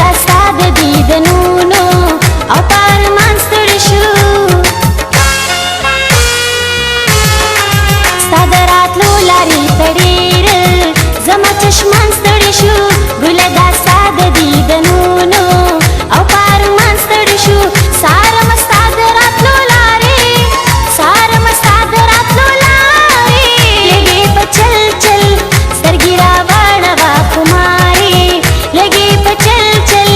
داستا د دیدنونو او پارمان ستړي شو ستا د راتلو لارې تړېدل زما چشمان ستړي شو ګله داستا د دیدنونو او پارمان ستړي شو سارم ستا د راتلو لارې سارم ستا د راتلو لارې لګې په چل چل سترګې راواړوه خمارې لګې په چل چل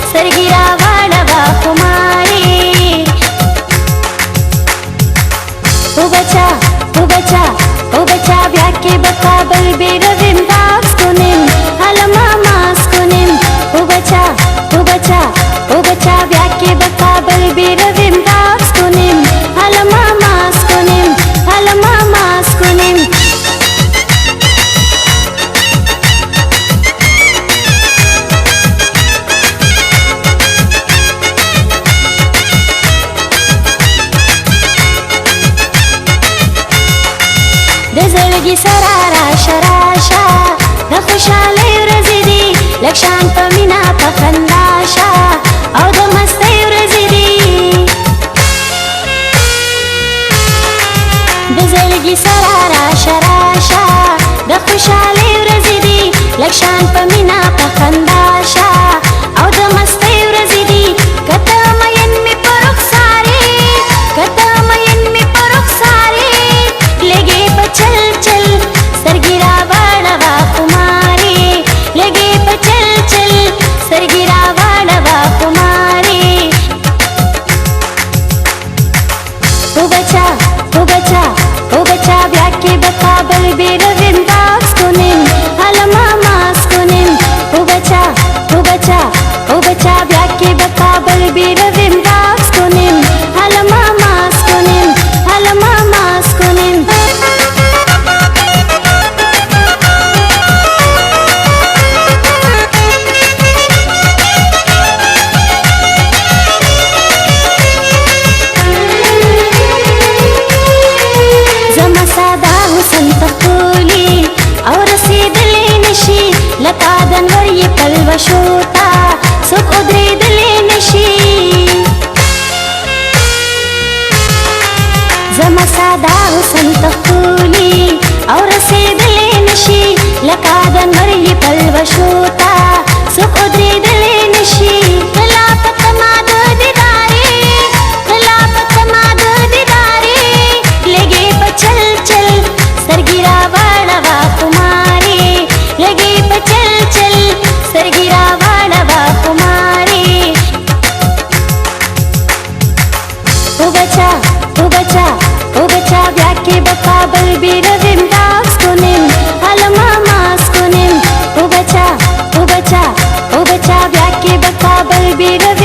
سترګې راواړوه خمارې او بچا بیا کې به کابل بیرویم داس کنیم هلما ماس کنیم او بچا بیا کې به کابل بیرویم داس کنیم هلما ماس کنیم هلما ماس کنیم د زړګي سره راشه راشه د خوشحالۍ ورځې دي لږ شان په مینه په خندا شه او د مستۍ ورځې دي د زړګي سره راشه راشه د خوشحالۍ ورځې دي لږ شان په مینه په خندا شه او د مستۍ ورځې دي که ته مین مې په رخسارې که ته مین مې په رخسارې لګې په چل چل سترګې راواړوه خمارې لګې په چل چل سترګې راواړوه خمارې او بچا بیا کې به کابل بیرویم داس کنیم هلما ماس کنیم او بچا بیا کې به کابل بیرویم داس کنیم هلما ماس کنیم هلما ماس کنیم زما ساده حسن ته ښکلي او رسېدلی نشي لکه د انور یې پلوشو ته څوک ودرېدلی نشي زما ساده حسن ته ښکلي او رسېدلی نشي لکه د انور یې پلوشو ته څوک ودرېدلی نشي خلافت ما د دیدارې خلافت ما د دیدارې لګې په چل چل سترګې راواړوه خمارې لګې په چل چل سترګې راواړوه خمارې او بچا بیا کې به کابل بیرویم داس کنیم هلما ماس کنیم او بچا بیا کې به کابل بیرویم